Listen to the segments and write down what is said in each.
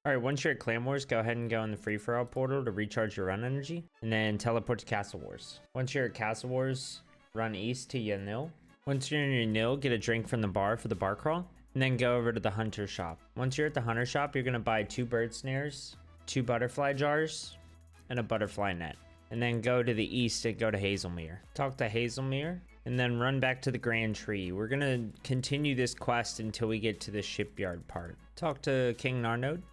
Alright, once you're at Clan Wars, go ahead and go in the free-for-all portal to recharge your run energy, and then teleport to Castle Wars. Once you're at Castle Wars, run east to your nil. Once you're in your nil, get a drink from the bar for the bar crawl, and then go over to the Hunter shop. Once you're at the Hunter shop, you're going to buy 2 bird snares, 2 butterfly jars, and a butterfly net. And then go to the east and go to Hazelmere. Talk to Hazelmere, and then run back to the Grand Tree. We're going to continue this quest until we get to the shipyard part. Talk to King Narnode.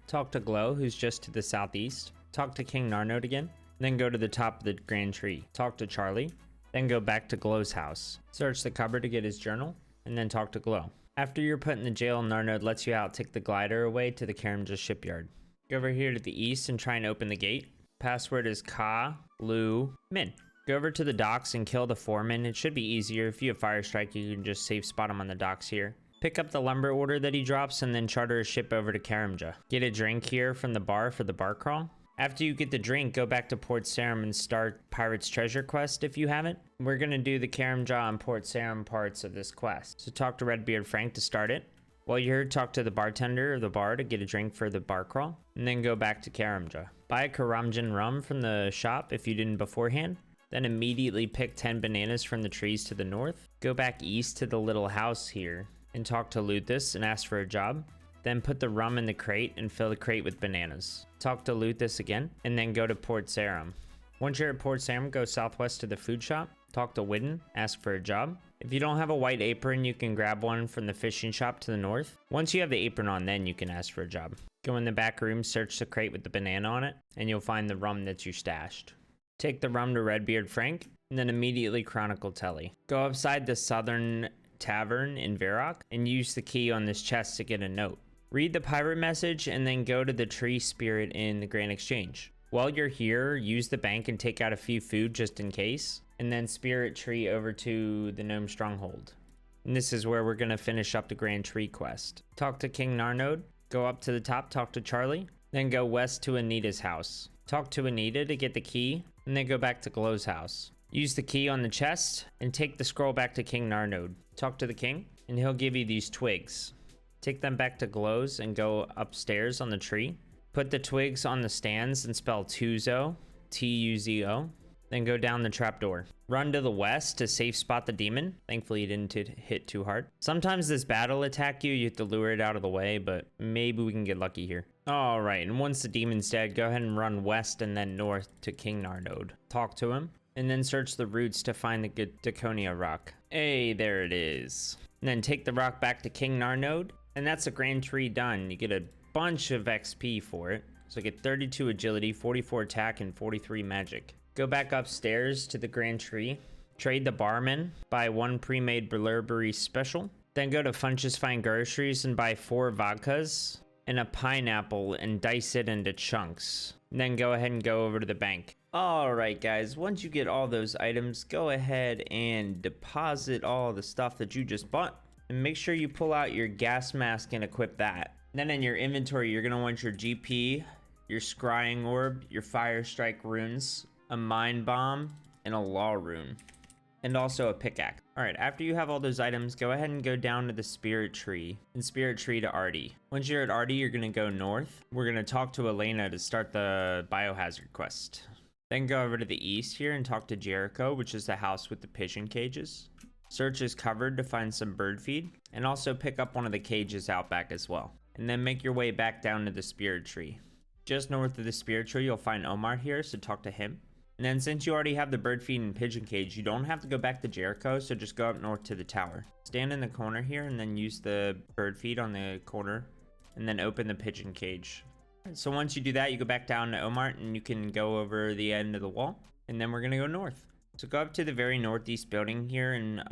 Talk to Glow, who's just to the southeast. Talk to King Narnode again. Then go to the top of the Grand Tree. Talk to Charlie. Then go back to Glow's house. Search the cupboard to get his journal. And then talk to Glow. After you're put in the jail, Narnode lets you out. Take the glider away to the Karamja shipyard. Go over here to the east and try and open the gate. Password is Ka, Lu, Min. Go over to the docks and kill the foreman. It should be easier. If you have Fire Strike, you can just safe spot him on the docks here. Pick up the lumber order that he drops and then charter a ship over to Karamja. Get a drink here from the bar for the bar crawl. After you get the drink, go back to Port Sarim and start Pirate's Treasure quest if you haven't. We're going to do the Karamja and Port Sarim parts of this quest. So talk to Redbeard Frank to start it. While you're here, talk to the bartender of the bar to get a drink for the bar crawl. And then go back to Karamja. Buy a Karamjan rum from the shop if you didn't beforehand. Then immediately pick 10 bananas from the trees to the north. Go back east to the little house here and talk to Luthus and ask for a job. Then put the rum in the crate and fill the crate with bananas. Talk to Luthus again, and then go to Port Sarim. Once you're at Port Sarim, go southwest to the food shop. Talk to Widden, ask for a job. If you don't have a white apron, you can grab one from the fishing shop to the north. Once you have the apron on, then you can ask for a job. Go in the back room, search the crate with the banana on it, and you'll find the rum that you stashed. Take the rum to Redbeard Frank, and then immediately chronicle Telly. Go outside the southern tavern in Varrock and use the key on this chest to get a note. Read the pirate message and then go to the tree spirit in the Grand Exchange. While you're here, use the bank and take out a few food just in case, and then spirit tree over to the gnome stronghold. And this is where we're going to finish up the Grand Tree quest. Talk to King Narnode, go up to the top, talk to Charlie, then go west to Anita's house. Talk to Anita to get the key, and then go back to Glow's house. Use the key on the chest and take the scroll back to King Narnode. Talk to the king and he'll give you these twigs. Take them back to Glow's and go upstairs on the tree. Put the twigs on the stands and spell Tuzo, T-U-Z-O. Then go down the trapdoor. Run to the west to safe spot the demon. Thankfully, it didn't hit too hard. Sometimes this battle will attack you. You have to lure it out of the way, but maybe we can get lucky here. All right, and once the demon's dead, go ahead and run west and then north to King Narnode. Talk to him, and then search the roots to find the Daconia rock. Hey, there it is. And then take the rock back to King Narnode, and that's a Grand Tree done. You get a bunch of XP for it. So get 32 agility, 44 attack, and 43 magic. Go back upstairs to the Grand Tree. Trade the barman. Buy 1 pre-made Burberry special. Then go to Funch's Fine Groceries and buy 4 vodkas and a pineapple and dice it into chunks. And then go ahead and go over to the bank. Alright guys, once you get all those items, go ahead and deposit all the stuff that you just bought. And make sure you pull out your gas mask and equip that. Then in your inventory, you're going to want your GP, your scrying orb, your fire strike runes, a mind bomb, and a law rune. And also a pickaxe. Alright, after you have all those items, go ahead and go down to the spirit tree. And spirit tree to Artie. Once you're at Artie, you're going to go north. We're going to talk to Elena to start the biohazard quest. Then go over to the east here and talk to Jericho, which is the house with the pigeon cages. Search is covered to find some bird feed. And also pick up one of the cages out back as well. And then make your way back down to the spirit tree. Just north of the spirit tree, you'll find Omar here, so talk to him. And then since you already have the bird feed and pigeon cage, you don't have to go back to Jericho, so just go up north to the tower. Stand in the corner here and then use the bird feed on the corner and then open the pigeon cage. So once you do that, you go back down to Omar and you can go over the end of the wall, and then we're going to go north. So go up to the very northeast building here in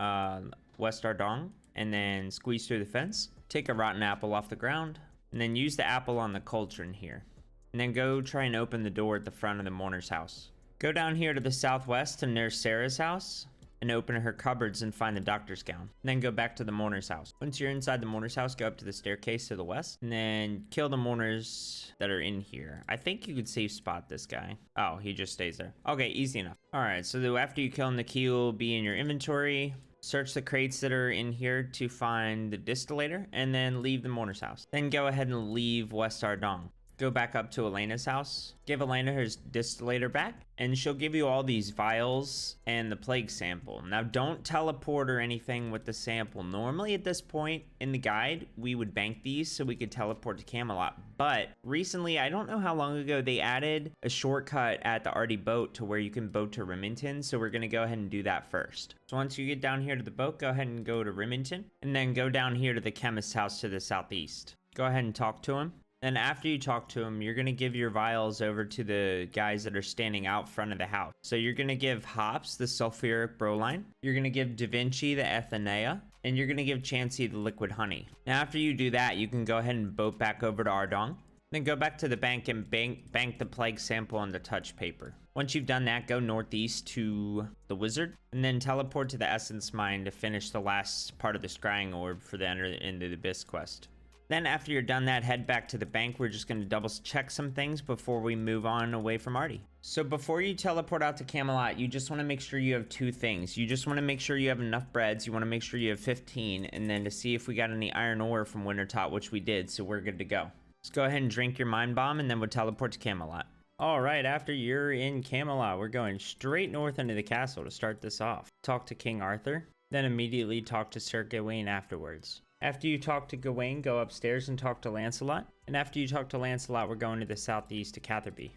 West Ardong and then squeeze through the fence. Take a rotten apple off the ground and then use the apple on the cauldron here. And then go try and open the door at the front of the mourner's house. Go down here to the southwest to Nurse Sarah's house and open her cupboards and find the doctor's gown. And then go back to the mourner's house. Once you're inside the mourner's house, go up to the staircase to the west and then kill the mourners that are in here. I think you could safe spot this guy. Oh, he just stays there. Okay, easy enough. All right, so after you kill him, the key will be in your inventory. Search the crates that are in here to find the distillator and then leave the mourner's house. Then go ahead and leave West Ardong. go back up to Elena's house, give Elena her distillator back, and she'll give you all these vials and the plague sample. Now, don't teleport or anything with the sample. Normally at this point in the guide, we would bank these so we could teleport to Camelot. But recently, I don't know how long ago, they added a shortcut at the Arty boat to where you can boat to Remington. So we're gonna go ahead and do that first. So once you get down here to the boat, go ahead and go to Remington, and then go down here to the chemist's house to the southeast. Go ahead and talk to him. Then after you talk to him, you're going to give your vials over to the guys that are standing out front of the house. So you're going to give Hops the sulfuric bromine. You're going to give Da Vinci the Ethanea. And you're going to give Chansey the liquid honey. Now after you do that, you can go ahead and boat back over to Ardong. Then go back to the bank and bank the plague sample on the touch paper. Once you've done that, go northeast to the wizard. And then teleport to the essence mine to finish the last part of the scrying orb for the enter into the abyss quest. Then after you're done that, head back to the bank. We're just going to double check some things before we move on away from Arty. So before you teleport out to Camelot, you just want to make sure you have two things. You just want to make sure you have enough breads. You want to make sure you have 15. And then to see if we got any iron ore from Wintertop, which we did. So we're good to go. Let's go ahead and drink your mind bomb and then we'll teleport to Camelot. All right, after you're in Camelot, we're going straight north into the castle to start this off. Talk to King Arthur, then immediately talk to Sir Gawain afterwards. After you talk to Gawain, go upstairs and talk to Lancelot. And after you talk to Lancelot, we're going to the southeast to Catherby.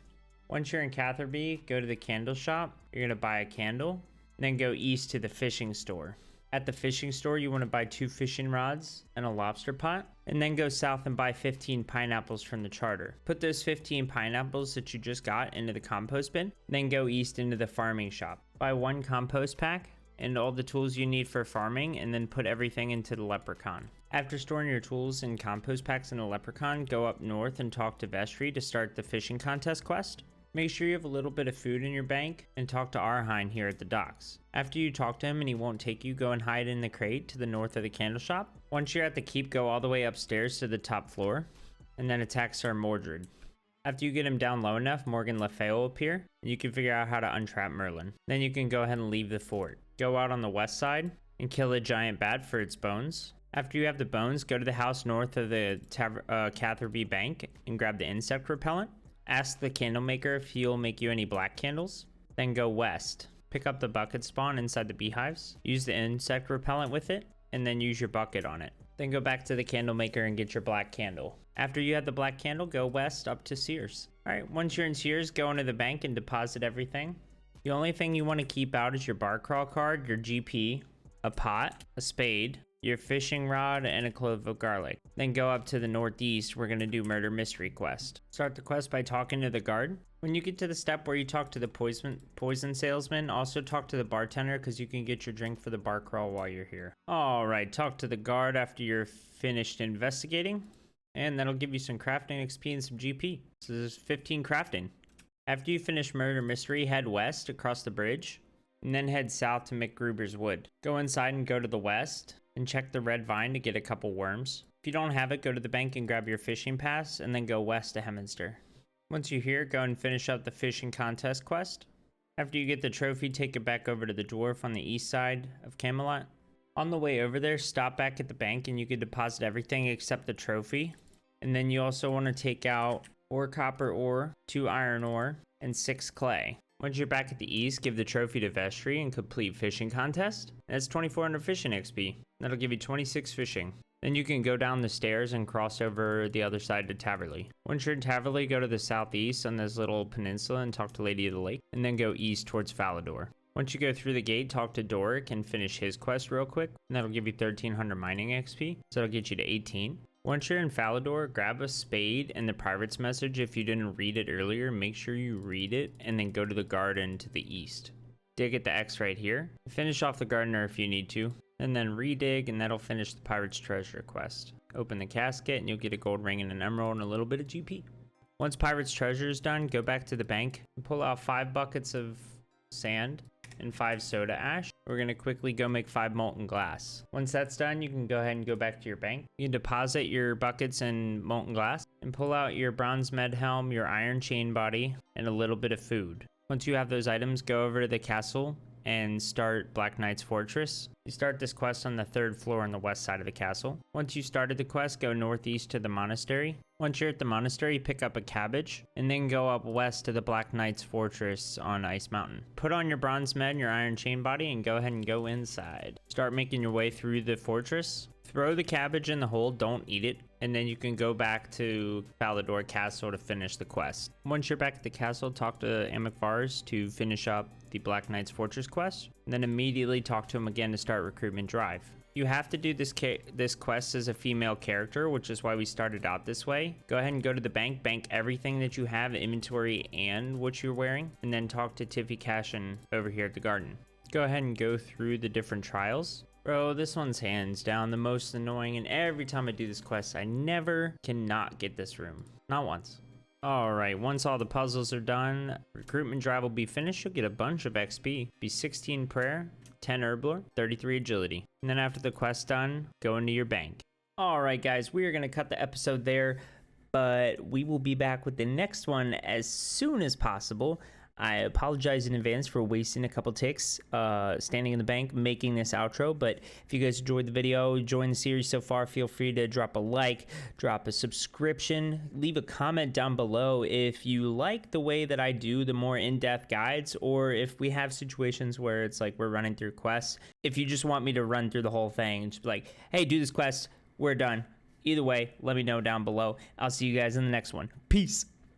Once you're in Catherby, go to the candle shop. You're going to buy a candle. Then go east to the fishing store. At the fishing store, you want to buy 2 fishing rods and a lobster pot. And then go south and buy 15 pineapples from the charter. Put those 15 pineapples that you just got into the compost bin. Then go east into the farming shop. Buy 1 compost pack and all the tools you need for farming, and then put everything into the leprechaun. After storing your tools and compost packs in the leprechaun, go up north and talk to Vestry to start the fishing contest quest. Make sure you have a little bit of food in your bank and talk to Arhine here at the docks. After you talk to him and he won't take you, go and hide in the crate to the north of the candle shop. Once you're at the keep, go all the way upstairs to the top floor and then attack Sir Mordred. After you get him down low enough, Morgan Le Fay will appear and you can figure out how to untrap Merlin. Then you can go ahead and leave the fort. Go out on the west side and kill a giant bat for its bones. After you have the bones, go to the house north of the Catherby Bank and grab the insect repellent. Ask the candle maker if he'll make you any black candles. Then go west. Pick up the bucket spawn inside the beehives. Use the insect repellent with it, and then use your bucket on it. Then go back to the candle maker and get your black candle. After you have the black candle, go west up to Sears. Alright, once you're in Sears, go into the bank and deposit everything. The only thing you want to keep out is your bar crawl card, your GP, a pot, a spade, your fishing rod, and a clove of garlic. Then go up to the northeast. We're going to do murder mystery quest. Start the quest by talking to the guard. When you get to the step where you talk to the poison salesman, also talk to the bartender because you can get your drink for the bar crawl while you're here. All right, talk to the guard after you're finished investigating, and that'll give you some crafting XP and some GP. So there's 15 crafting. After you finish murder mystery, head west across the bridge, and then head south to McGruber's Wood. Go inside and go to the west and check the red vine to get a couple worms. If you don't have it, go to the bank and grab your fishing pass and then go west to Hemminster. Once you're here, go and finish up the fishing contest quest. After you get the trophy, take it back over to the dwarf on the east side of Camelot. On the way over there, stop back at the bank and you can deposit everything except the trophy. And then you also want to take out 4 copper ore, 2 iron ore, and 6 clay. Once you're back at the east, give the trophy to Vestry and complete fishing contest. That's 2400 fishing XP. That'll give you 26 fishing. Then you can go down the stairs and cross over the other side to Taverley. Once you're in Taverley, go to the southeast on this little peninsula and talk to Lady of the Lake, and then go east towards Falador. Once you go through the gate, talk to Doric and finish his quest real quick, and that'll give you 1300 mining XP, so that'll get you to 18. Once you're in Falador, grab a spade and the pirate's message. If you didn't read it earlier, make sure you read it and then go to the garden to the east. Dig at the X right here. Finish off the gardener if you need to, and then redig, and that'll finish the pirate's treasure quest. Open the casket and you'll get a gold ring and an emerald and a little bit of GP. Once pirate's treasure is done, go back to the bank and pull out 5 buckets of sand and 5 soda ash. We're going to quickly go make 5 molten glass. Once that's done, you can go ahead and go back to your bank. You deposit your buckets in molten glass and pull out your bronze med helm, your iron chain body, and a little bit of food. Once you have those items, go over to the castle and start Black Knight's Fortress. You start this quest on the 3rd floor on the west side of the castle. Once you started the quest, go northeast to the monastery. Once you're at the monastery, pick up a cabbage, and then go up west to the Black Knight's fortress on Ice Mountain. Put on your bronze med and your iron chain body and go ahead and go inside. Start making your way through the fortress. Throw the cabbage in the hole, don't eat it, and then you can go back to Falador Castle to finish the quest. Once you're back at the castle, talk to Amikvars to finish up the Black Knight's fortress quest, and then immediately talk to him again to start recruitment drive. You have to do this quest as a female character, which is why we started out this way. Go ahead and go to the bank everything that you have, inventory and what you're wearing, and then talk to Tiffy Cashin over here at the garden. Go ahead and go through the different trials. Bro, this one's hands down the most annoying, and every time I do this quest, I never cannot get this room. Not once. Alright, once all the puzzles are done, recruitment drive will be finished. You'll get a bunch of XP. Be 16 prayer, 10 herblore, 33 agility. And then after the quest's done, go into your bank. Alright guys, we are going to cut the episode there, but we will be back with the next one as soon as possible. I apologize in advance for wasting a couple ticks standing in the bank making this outro, but if you guys enjoyed the video, enjoying the series so far, feel free to drop a like, drop a subscription, leave a comment down below if you like the way that I do the more in-depth guides, or if we have situations where it's like we're running through quests. If you just want me to run through the whole thing and just be like, hey, do this quest, we're done. Either way, let me know down below. I'll see you guys in the next one. Peace.